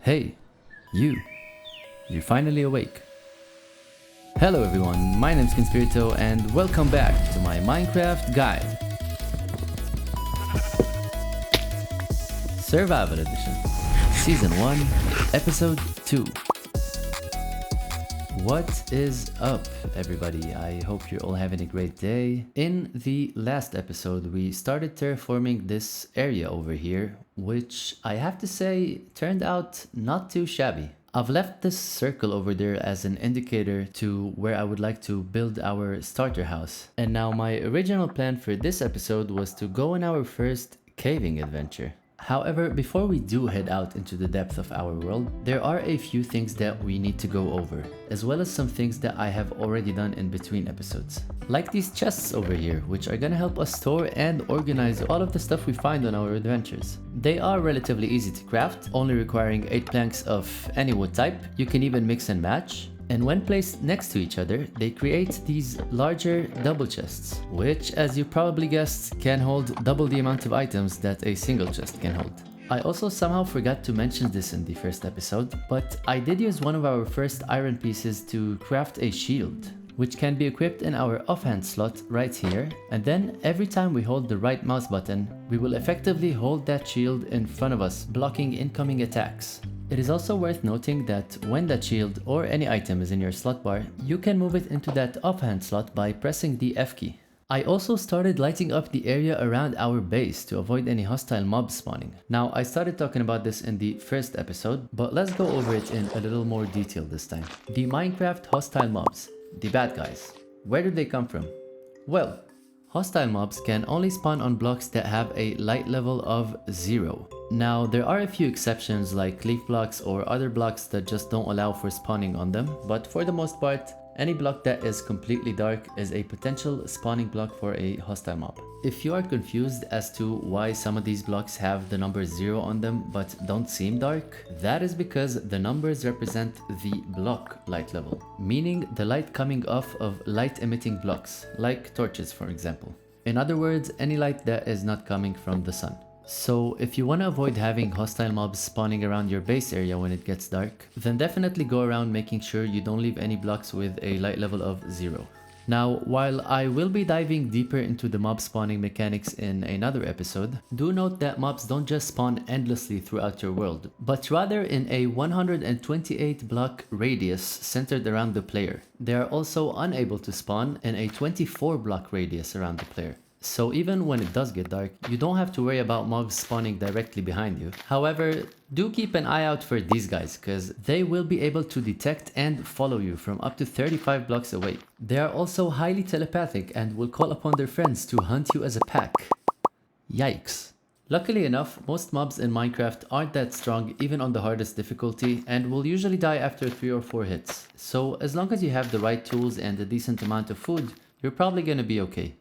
Hey, you. You're finally awake. Hello everyone, my name's Conspiritto and welcome back to my Minecraft guide. Survival Edition, Season 1, Episode 2. What is up, everybody? I hope you're all having a great day. In the last episode, we started terraforming this area over here, which I have to say turned out not too shabby. I've left this circle over there as an indicator to where I would like to build our starter house. And now my original plan for this episode was to go on our first caving adventure. However, before we do head out into the depth of our world, there are a few things that we need to go over, as well as some things that I have already done in between episodes. Like these chests over here, which are gonna help us store and organize all of the stuff we find on our adventures. They are relatively easy to craft, only requiring 8 planks of any wood type. You can even mix and match. And when placed next to each other, they create these larger double chests, which, as you probably guessed, can hold double the amount of items that a single chest can hold. I also somehow forgot to mention this in the first episode, but I did use one of our first iron pieces to craft a shield, which can be equipped in our offhand slot right here, and then every time we hold the right mouse button, we will effectively hold that shield in front of us, blocking incoming attacks. It is also worth noting that when that shield or any item is in your slot bar, you can move it into that offhand slot by pressing the F key. I also started lighting up the area around our base to avoid any hostile mobs spawning. Now, I started talking about this in the first episode, but let's go over it in a little more detail this time. The Minecraft hostile mobs, the bad guys. Where do they come from? Well, hostile mobs can only spawn on blocks that have a light level of 0. Now, there are a few exceptions like leaf blocks or other blocks that just don't allow for spawning on them, but for the most part, any block that is completely dark is a potential spawning block for a hostile mob. If you are confused as to why some of these blocks have the number 0 on them but don't seem dark, that is because the numbers represent the block light level, meaning the light coming off of light emitting blocks, like torches for example. In other words, any light that is not coming from the sun. So if you want to avoid having hostile mobs spawning around your base area when it gets dark, then definitely go around making sure you don't leave any blocks with a light level of 0. Now, while I will be diving deeper into the mob spawning mechanics in another episode, do note that mobs don't just spawn endlessly throughout your world, but rather in a 128 block radius centered around the player. They are also unable to spawn in a 24 block radius around the player. So even when it does get dark, you don't have to worry about mobs spawning directly behind you. However, do keep an eye out for these guys, because they will be able to detect and follow you from up to 35 blocks away. They are also highly telepathic and will call upon their friends to hunt you as a pack. Yikes. Luckily enough, most mobs in Minecraft aren't that strong even on the hardest difficulty and will usually die after 3 or 4 hits. So as long as you have the right tools and a decent amount of food, you're probably gonna be okay.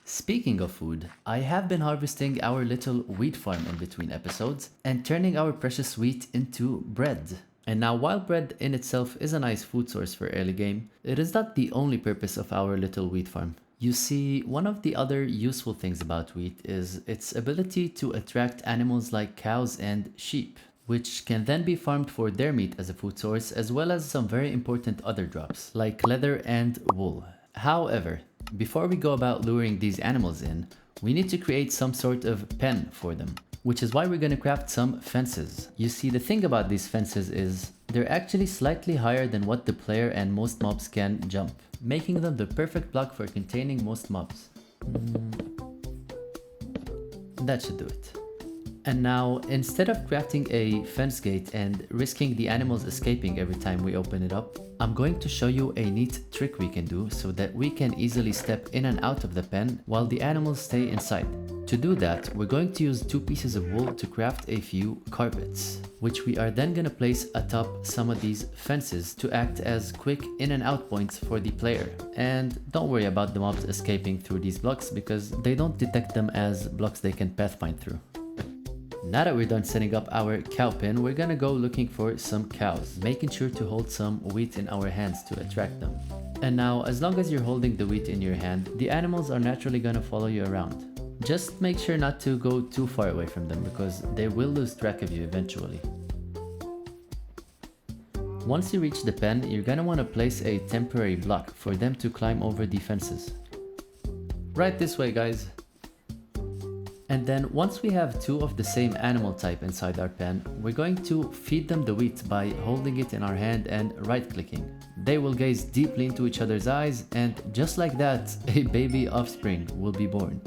Speaking of food, I have been harvesting our little wheat farm in between episodes and turning our precious wheat into bread. And now while bread in itself is a nice food source for early game, it is not the only purpose of our little wheat farm. You see, one of the other useful things about wheat is its ability to attract animals like cows and sheep, which can then be farmed for their meat as a food source, as well as some very important other drops, like leather and wool. However, before we go about luring these animals in, we need to create some sort of pen for them, which is why we're going to craft some fences. You see, the thing about these fences is they're actually slightly higher than what the player and most mobs can jump, making them the perfect block for containing most mobs. That should do it. And now, instead of crafting a fence gate and risking the animals escaping every time we open it up, I'm going to show you a neat trick we can do so that we can easily step in and out of the pen while the animals stay inside. To do that, we're going to use 2 pieces of wool to craft a few carpets, which we are then going to place atop some of these fences to act as quick in and out points for the player. And don't worry about the mobs escaping through these blocks because they don't detect them as blocks they can pathfind through. Now that we're done setting up our cow pen, we're gonna go looking for some cows, making sure to hold some wheat in our hands to attract them. And now, as long as you're holding the wheat in your hand, the animals are naturally gonna follow you around. Just make sure not to go too far away from them because they will lose track of you eventually. Once you reach the pen, you're gonna want to place a temporary block for them to climb over the fences. Right this way, guys. And then once we have two of the same animal type inside our pen, we're going to feed them the wheat by holding it in our hand and right-clicking. They will gaze deeply into each other's eyes, and just like that, a baby offspring will be born.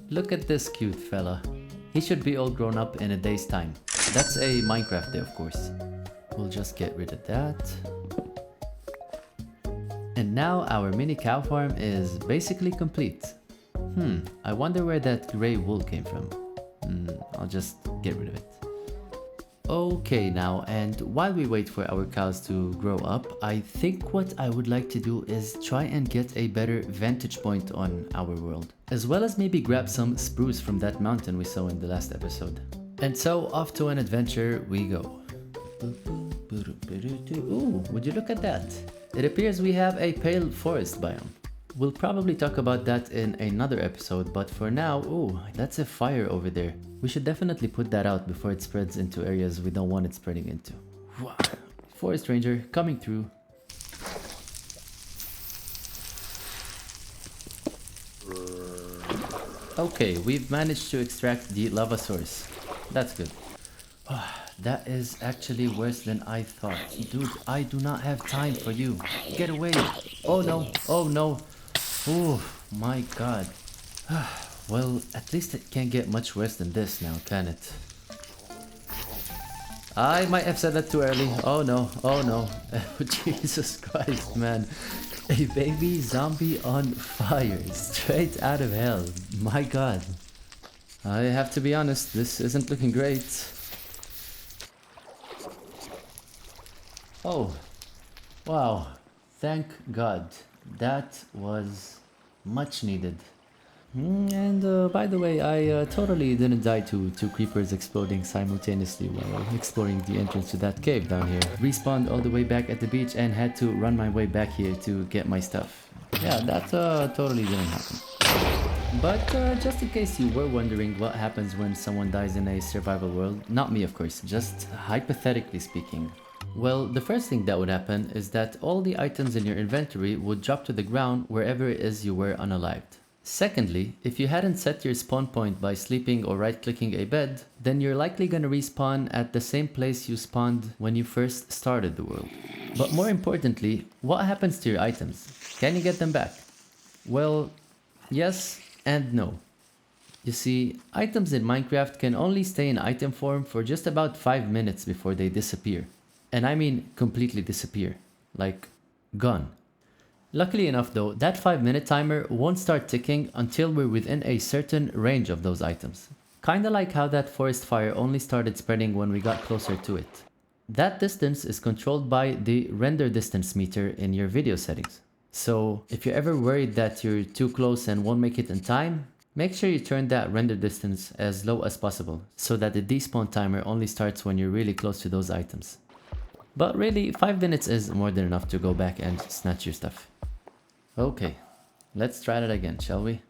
Look at this cute fella. He should be all grown up in a day's time. That's a Minecraft day, of course. We'll just get rid of that. And now our mini cow farm is basically complete. I wonder where that gray wool came from. I'll just get rid of it. Okay now, and while we wait for our cows to grow up, I think what I would like to do is try and get a better vantage point on our world. As well as maybe grab some spruce from that mountain we saw in the last episode. And so off to an adventure we go. Ooh, would you look at that? It appears we have a pale forest biome. We'll probably talk about that in another episode, but for now, ooh, that's a fire over there. We should definitely put that out before it spreads into areas we don't want it spreading into. Forest ranger coming through. Okay, we've managed to extract the lava source. That's good. That is actually worse than I thought. Dude, I do not have time for you. Get away. Oh no, oh no. Oh my god. Well, at least it can't get much worse than this now, can it? I might have said that too early. Oh no, oh no. Jesus Christ, man. A baby zombie on fire, straight out of hell. My god. I have to be honest, this isn't looking great. Oh, wow. Thank God. That was much needed. And by the way, I totally didn't die to two creepers exploding simultaneously while exploring the entrance to that cave down here. Respawned all the way back at the beach and had to run my way back here to get my stuff. Yeah, that totally didn't happen. But just in case you were wondering what happens when someone dies in a survival world, not me of course, just hypothetically speaking. Well, the first thing that would happen is that all the items in your inventory would drop to the ground wherever it is you were unalived. Secondly, if you hadn't set your spawn point by sleeping or right-clicking a bed, then you're likely gonna respawn at the same place you spawned when you first started the world. But more importantly, what happens to your items? Can you get them back? Well, yes and no. You see, items in Minecraft can only stay in item form for just about 5 minutes before they disappear. And I mean completely disappear. Like, gone. Luckily enough though, that 5-minute timer won't start ticking until we're within a certain range of those items. Kinda like how that forest fire only started spreading when we got closer to it. That distance is controlled by the render distance meter in your video settings. So if you're ever worried that you're too close and won't make it in time, make sure you turn that render distance as low as possible so that the despawn timer only starts when you're really close to those items. But really, 5 minutes is more than enough to go back and snatch your stuff. Okay, let's try that again, shall we?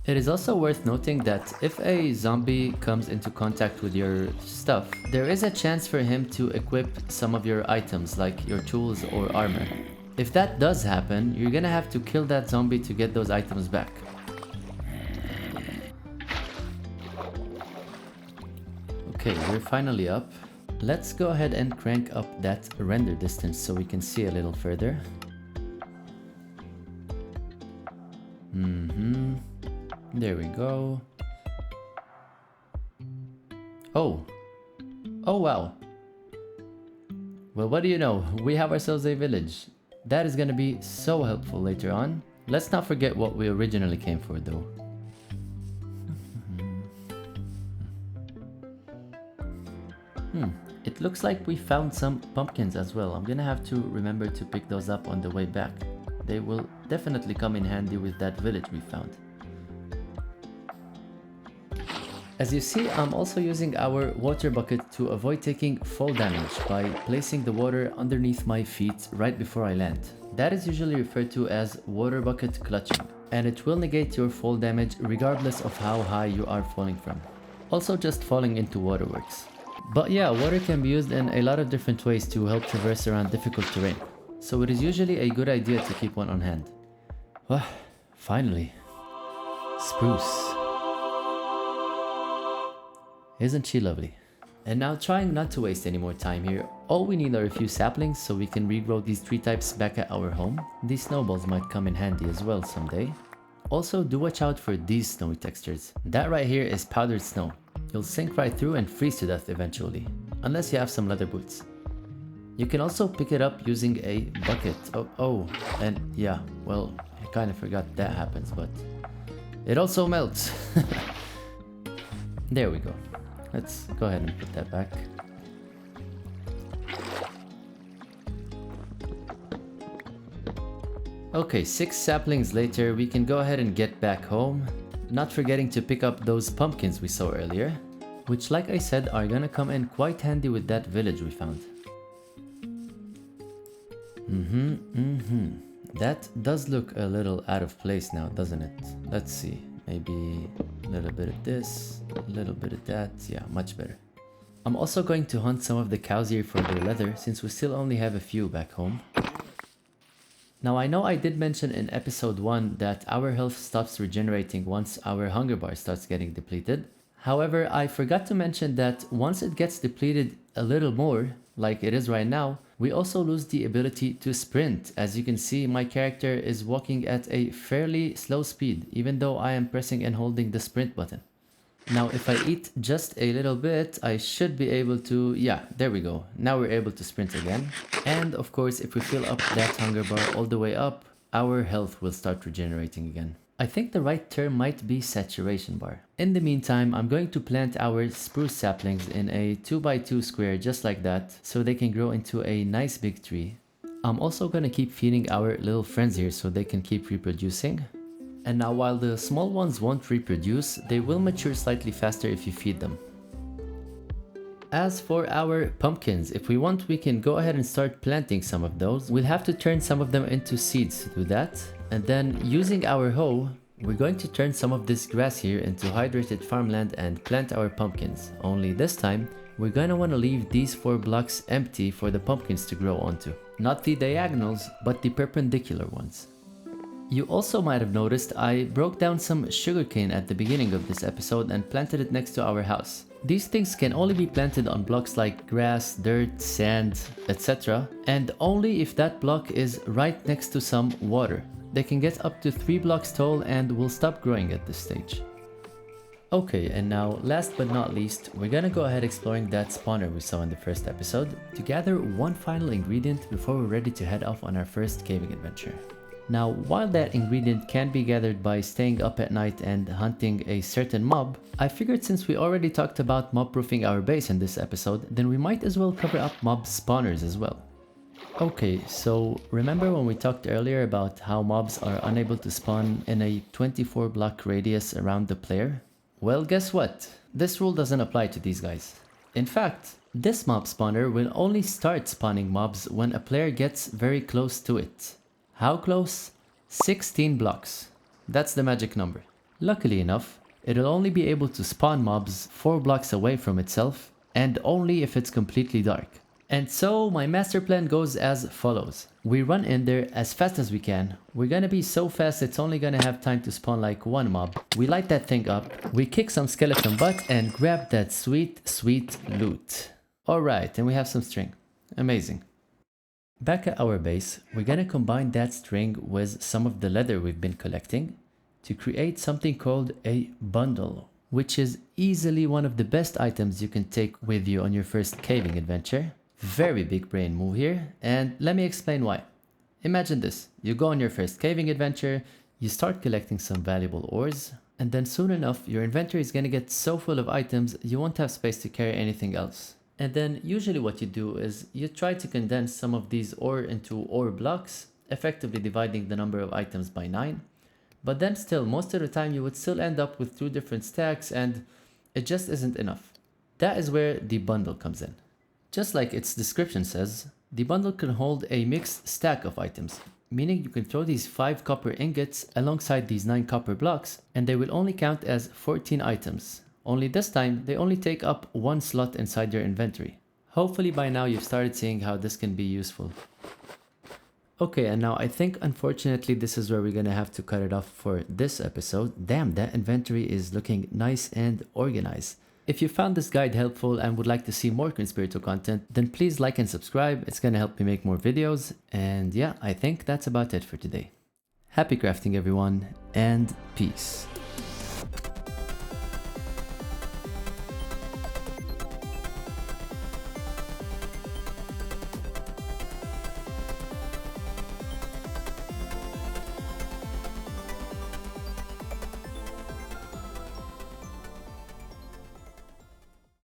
It is also worth noting that if a zombie comes into contact with your stuff, there is a chance for him to equip some of your items like your tools or armor. If that does happen, you're gonna have to kill that zombie to get those items back. Okay, we're finally up. Let's go ahead and crank up that render distance so we can see a little further. There we go. Oh. Oh wow. Well, what do you know? We have ourselves a village. That is gonna be so helpful later on. Let's not forget what we originally came for though. It looks like we found some pumpkins as well. I'm gonna have to remember to pick those up on the way back. They will definitely come in handy with that village we found. As you see, I'm also using our water bucket to avoid taking fall damage by placing the water underneath my feet right before I land. That is usually referred to as water bucket clutching, and it will negate your fall damage regardless of how high you are falling from. Also, just falling into water works. But yeah, water can be used in a lot of different ways to help traverse around difficult terrain. So it is usually a good idea to keep one on hand. Ah, finally. Spruce. Isn't she lovely? And now, trying not to waste any more time here, all we need are a few saplings so we can regrow these tree types back at our home. These snowballs might come in handy as well someday. Also, do watch out for these snowy textures. That right here is powdered snow. You'll sink right through and freeze to death eventually, unless you have some leather boots. You can also pick it up using a bucket. Oh, and yeah, well, I kind of forgot that happens, but it also melts. There we go. Let's go ahead and put that back. Okay, 6 saplings later, we can go ahead and get back home. Not forgetting to pick up those pumpkins we saw earlier, which, like I said, are gonna come in quite handy with that village we found. That does look a little out of place now, doesn't it? Let's see. Maybe a little bit of this, a little bit of that. Yeah, much better. I'm also going to hunt some of the cows here for their leather, since we still only have a few back home. Now, I know I did mention in episode 1 that our health stops regenerating once our hunger bar starts getting depleted. However, I forgot to mention that once it gets depleted a little more, like it is right now, we also lose the ability to sprint. As you can see, my character is walking at a fairly slow speed, even though I am pressing and holding the sprint button. Now, if I eat just a little bit, I should be able to, yeah, there we go. Now we're able to sprint again. And of course, if we fill up that hunger bar all the way up, our health will start regenerating again. I think the right term might be saturation bar. In the meantime, I'm going to plant our spruce saplings in a 2x2 square just like that, so they can grow into a nice big tree. I'm also going to keep feeding our little friends here so they can keep reproducing. And now, while the small ones won't reproduce, they will mature slightly faster if you feed them. As for our pumpkins, if we want, we can go ahead and start planting some of those. We'll have to turn some of them into seeds to do that. And then, using our hoe, we're going to turn some of this grass here into hydrated farmland and plant our pumpkins. Only this time, we're going to want to leave these 4 blocks empty for the pumpkins to grow onto. Not the diagonals, but the perpendicular ones. You also might have noticed I broke down some sugarcane at the beginning of this episode and planted it next to our house. These things can only be planted on blocks like grass, dirt, sand, etc. and only if that block is right next to some water. They can get up to 3 blocks tall and will stop growing at this stage. Okay, and now last but not least, we're gonna go ahead exploring that spawner we saw in the first episode to gather one final ingredient before we're ready to head off on our first caving adventure. Now, while that ingredient can be gathered by staying up at night and hunting a certain mob, I figured since we already talked about mob proofing our base in this episode, then we might as well cover up mob spawners as well. Okay, so remember when we talked earlier about how mobs are unable to spawn in a 24 block radius around the player? Well, guess what? This rule doesn't apply to these guys. In fact, this mob spawner will only start spawning mobs when a player gets very close to it. How close? 16 blocks. That's the magic number. Luckily enough, it'll only be able to spawn mobs 4 blocks away from itself, and only if it's completely dark. And so my master plan goes as follows. We run in there as fast as we can. We're gonna be so fast it's only gonna have time to spawn like 1 mob. We light that thing up, we kick some skeleton butt and grab that sweet, sweet loot. Alright, and we have some string. Amazing. Back at our base, we're gonna combine that string with some of the leather we've been collecting to create something called a bundle, which is easily one of the best items you can take with you on your first caving adventure. Very big brain move here, and let me explain why. Imagine this, you go on your first caving adventure, you start collecting some valuable ores, and then soon enough your inventory is gonna get so full of items you won't have space to carry anything else. And then usually what you do is you try to condense some of these ore into ore blocks, effectively dividing the number of items by 9. But then still, most of the time you would still end up with 2 different stacks and it just isn't enough. That is where the bundle comes in. Just like its description says, the bundle can hold a mixed stack of items, meaning you can throw these 5 copper ingots alongside these 9 copper blocks and they will only count as 14 items. only this time they only take up one slot inside your inventory. Hopefully by now you've started seeing how this can be useful. Okay, and now I think unfortunately this is where we're gonna have to cut it off for this episode. Damn, that inventory is looking nice and organized. If you found this guide helpful and would like to see more Conspirito content, then please like and subscribe. It's gonna help me make more videos. And yeah, I think that's about it for today. Happy crafting everyone, and peace.